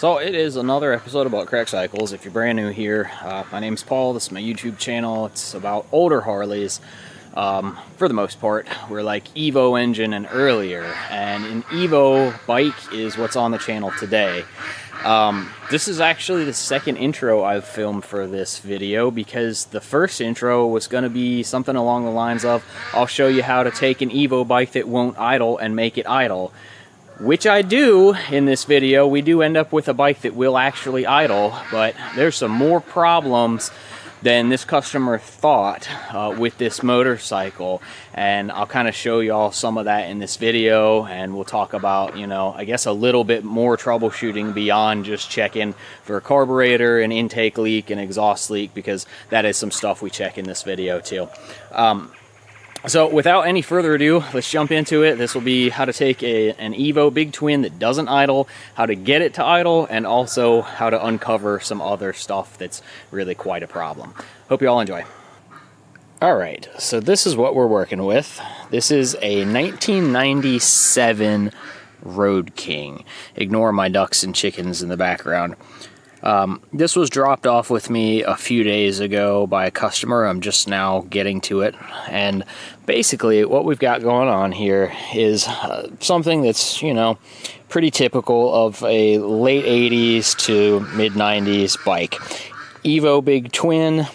So it is another episode about crack cycles. If you're brand new here, my name's Paul. This is my YouTube channel. It's about older Harleys. For the most part, we're like Evo engine and earlier, and an Evo bike is what's on the channel today. This is actually the second intro I've filmed for this video, because the first intro was going to be something along the lines of, I'll show you how to take an Evo bike that won't idle and make it idle. Which I do in this video. We do end up with a bike that will actually idle, but there's some more problems than this customer thought with this motorcycle, and I'll kind of show y'all some of that in this video, and we'll talk about, you know, I guess a little bit more troubleshooting beyond just checking for a carburetor, an intake leak, an exhaust leak, because that is some stuff we check in this video too. So without any further ado, let's jump into it. This will be how to take an Evo Big Twin that doesn't idle, how to get it to idle, and also how to uncover some other stuff that's really quite a problem. Hope you all enjoy. Alright, so this is what we're working with. This is a 1997 Roadking. Ignore my ducks and chickens in the background. This was dropped off with me a few days ago by a customer. I'm just now getting to it, and basically what we've got going on here is something that's, you know, pretty typical of a late 80s to mid 90s bike. Evo Big Twin.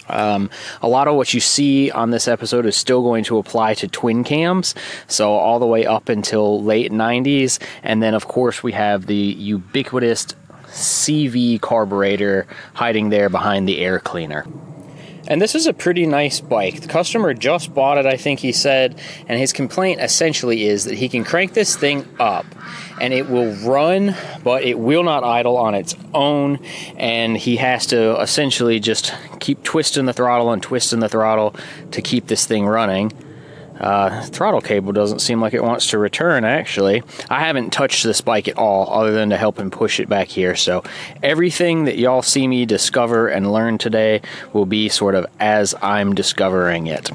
A lot of what you see on this episode is still going to apply to twin cams, so all the way up until late 90s, and then of course we have the ubiquitous CV carburetor hiding there behind the air cleaner. And this is a pretty nice bike. The customer just bought it, I think he said, and his complaint essentially is that he can crank this thing up and it will run, but it will not idle on its own, and he has to essentially just keep twisting the throttle and twisting the throttle to keep this thing running. Throttle cable doesn't seem like it wants to return, actually. I haven't touched this bike at all other than to help him push it back here, so everything that y'all see me discover and learn today will be sort of as I'm discovering it.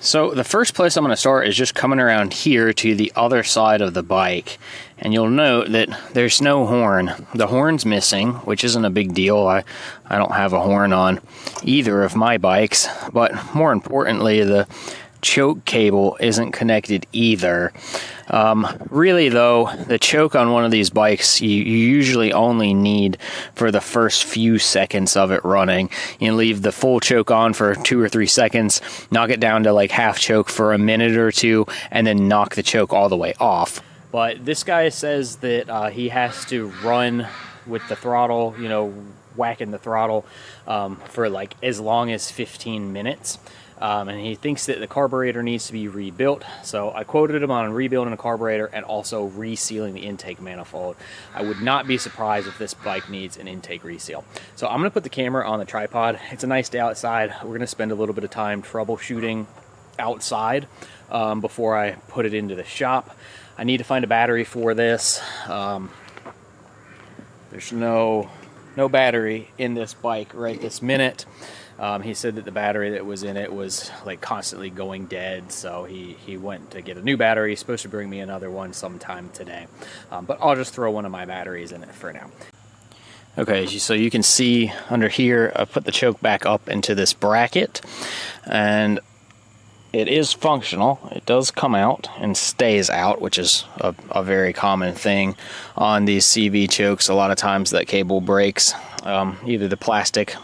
So the first place I'm going to start is just coming around here to the other side of the bike, and you'll note that there's no horn. The horn's missing, which isn't a big deal. I don't have a horn on either of my bikes, but more importantly, the choke cable isn't connected either. Really though, the choke on one of these bikes you usually only need for the first few seconds of it running. You leave the full choke on for 2 or 3 seconds, knock it down to like half choke for a minute or two, and then knock the choke all the way off. But this guy says that he has to run with the throttle, you know, whacking the throttle for like as long as 15 minutes. And he thinks that the carburetor needs to be rebuilt, so I quoted him on rebuilding a carburetor and also resealing the intake manifold. I would not be surprised if this bike needs an intake reseal. So I'm going to put the camera on the tripod. It's a nice day outside. We're going to spend a little bit of time troubleshooting outside before I put it into the shop. I need to find a battery for this. There's no battery in this bike right this minute. He said that the battery that was in it was like constantly going dead, so he went to get a new battery. He's supposed to bring me another one sometime today, but I'll just throw one of my batteries in it for now. Okay, so you can see under here, I put the choke back up into this bracket, and it is functional. It does come out and stays out, which is a very common thing on these CV chokes. A lot of times that cable breaks, either the plastic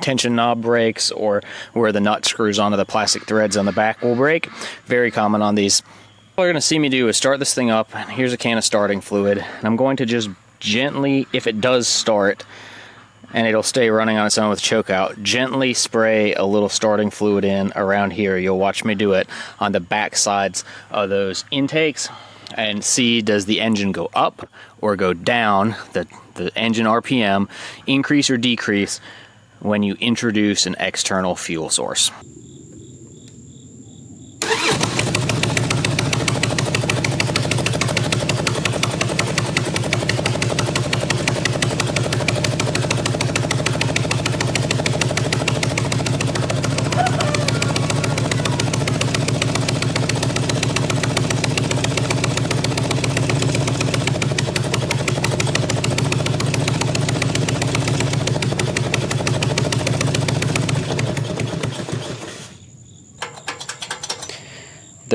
tension knob breaks or where the nut screws onto the plastic threads on the back will break. Very common on these. All you're going to see me do is start this thing up, and here's a can of starting fluid, and I'm going to just gently, if it does start and it'll stay running on its own with choke out, gently spray a little starting fluid in around here. You'll watch me do it on the back sides of those intakes and see, does the engine go up or go down, the engine RPM increase or decrease when you introduce an external fuel source.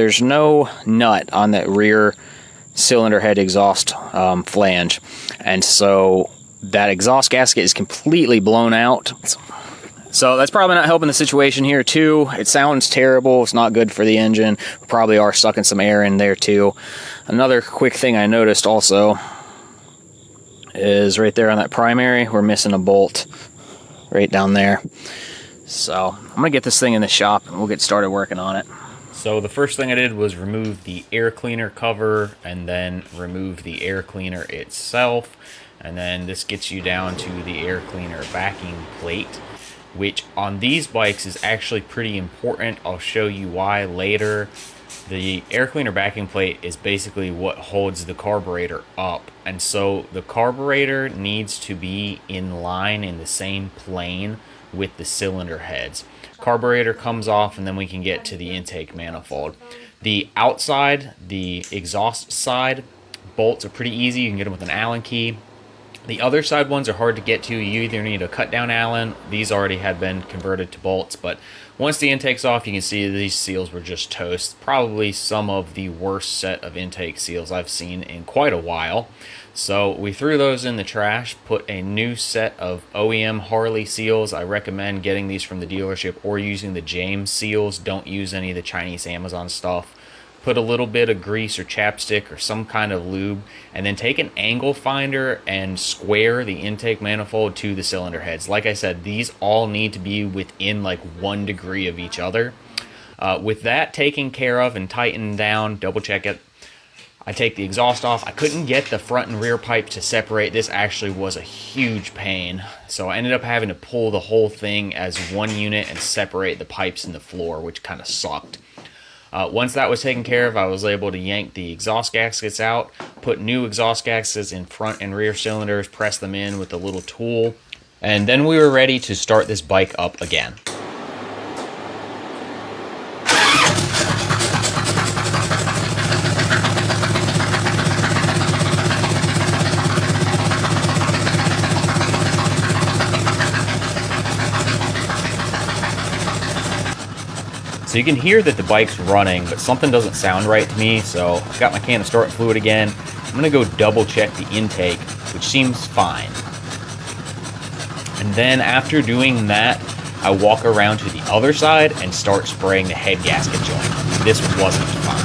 there's no nut on that rear cylinder head exhaust flange, and so that exhaust gasket is completely blown out. So that's probably not helping the situation here too. It sounds terrible. It's not good for the engine. We probably are sucking some air in there too. Another quick thing I noticed also is right there on that primary, we're missing a bolt right down there. So I'm gonna get this thing in the shop and we'll get started working on it. So the first thing I did was remove the air cleaner cover and then remove the air cleaner itself. And then this gets you down to the air cleaner backing plate, which on these bikes is actually pretty important. I'll show you why later. The air cleaner backing plate is basically what holds the carburetor up, and so the carburetor needs to be in line in the same plane with the cylinder heads. Carburetor comes off and then we can get to the intake manifold. The outside, the exhaust side bolts are pretty easy. You can get them with an Allen key. The other side ones are hard to get to. You either need a cut down Allen. These already had been converted to bolts, but once the intake's off, you can see these seals were just toast. Probably some of the worst set of intake seals I've seen in quite a while. So we threw those in the trash, put a new set of OEM Harley seals. I recommend getting these from the dealership or using the James seals. Don't use any of the Chinese Amazon stuff. Put a little bit of grease or chapstick or some kind of lube, and then take an angle finder and square the intake manifold to the cylinder heads. Like I said, these all need to be within like 1 degree of each other. With that taken care of and tightened down, double check it, I take the exhaust off. I couldn't get the front and rear pipe to separate. This actually was a huge pain. So I ended up having to pull the whole thing as one unit and separate the pipes in the floor, which kind of sucked. Once that was taken care of, I was able to yank the exhaust gaskets out, put new exhaust gaskets in front and rear cylinders, press them in with a little tool, and then we were ready to start this bike up again. So you can hear that the bike's running, but something doesn't sound right to me, so I've got my can of starting fluid again. I'm gonna go double check the intake, which seems fine. And then after doing that, I walk around to the other side and start spraying the head gasket joint. This wasn't fine.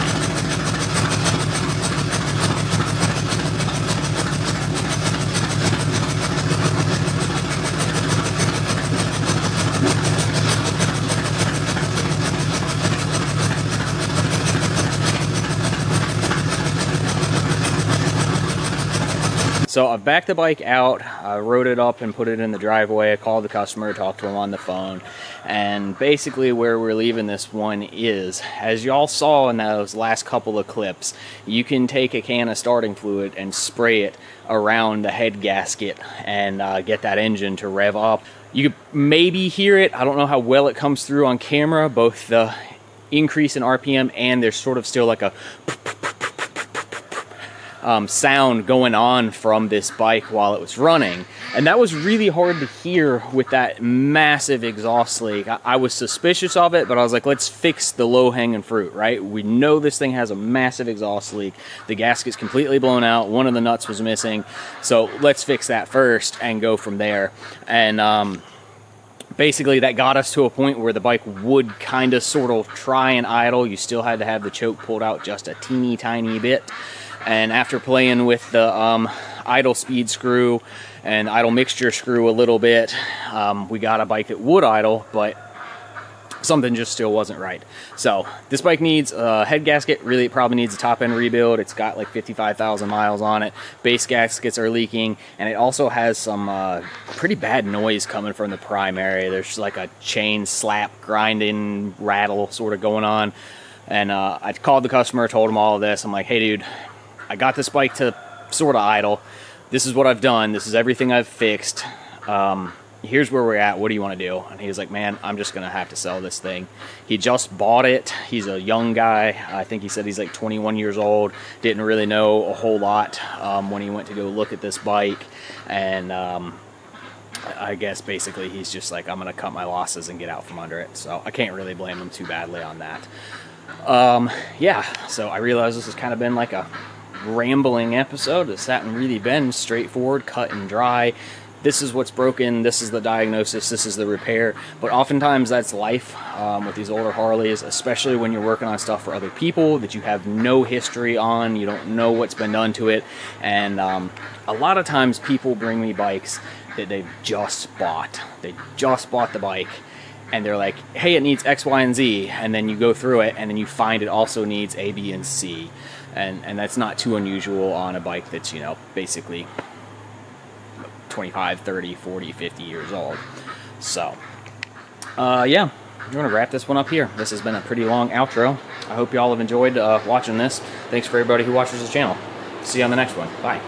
So I've backed the bike out, I rode it up and put it in the driveway. I called the customer, talked to him on the phone, and basically where we're leaving this one is, as y'all saw in those last couple of clips, you can take a can of starting fluid and spray it around the head gasket and get that engine to rev up. You could maybe hear it. I don't know how well it comes through on camera, both the increase in RPM and there's sort of still like a sound going on from this bike while it was running, and that was really hard to hear with that massive exhaust leak. I was suspicious of it, but I was like, let's fix the low-hanging fruit, right? We know this thing has a massive exhaust leak. The gasket's completely blown out. One of the nuts was missing, so let's fix that first and go from there. And basically that got us to a point where the bike would kind of sort of try and idle. You still had to have the choke pulled out just a teeny tiny bit. And after playing with the idle speed screw and idle mixture screw a little bit, we got a bike that would idle, but something just still wasn't right. So this bike needs a head gasket. Really, it probably needs a top end rebuild. It's got like 55,000 miles on it. Base gaskets are leaking, and it also has some pretty bad noise coming from the primary. There's like a chain slap, grinding, rattle sort of going on. And I called the customer, told him all of this. I'm like, hey dude, I got this bike to sort of idle. This is what I've done. This is everything I've fixed. Here's where we're at. What do you want to do? And he was like, man, I'm just going to have to sell this thing. He just bought it. He's a young guy. I think he said he's like 21 years old. Didn't really know a whole lot when he went to go look at this bike. And I guess basically he's just like, I'm going to cut my losses and get out from under it. So I can't really blame him too badly on that. Yeah, so I realize this has kind of been like a rambling episode. This hasn't really been straightforward, cut and dry. This is what's broken, this is the diagnosis, this is the repair. But oftentimes that's life with these older Harleys, especially when you're working on stuff for other people that you have no history on, you don't know what's been done to it. And a lot of times people bring me bikes that they've just bought. They just bought the bike and they're like, hey, it needs X, Y, and Z. And then you go through it and then you find it also needs A, B, and C. And that's not too unusual on a bike that's, you know, basically 25, 30, 40, 50 years old. So, yeah, I'm going to wrap this one up here. This has been a pretty long outro. I hope you all have enjoyed watching this. Thanks for everybody who watches the channel. See you on the next one. Bye.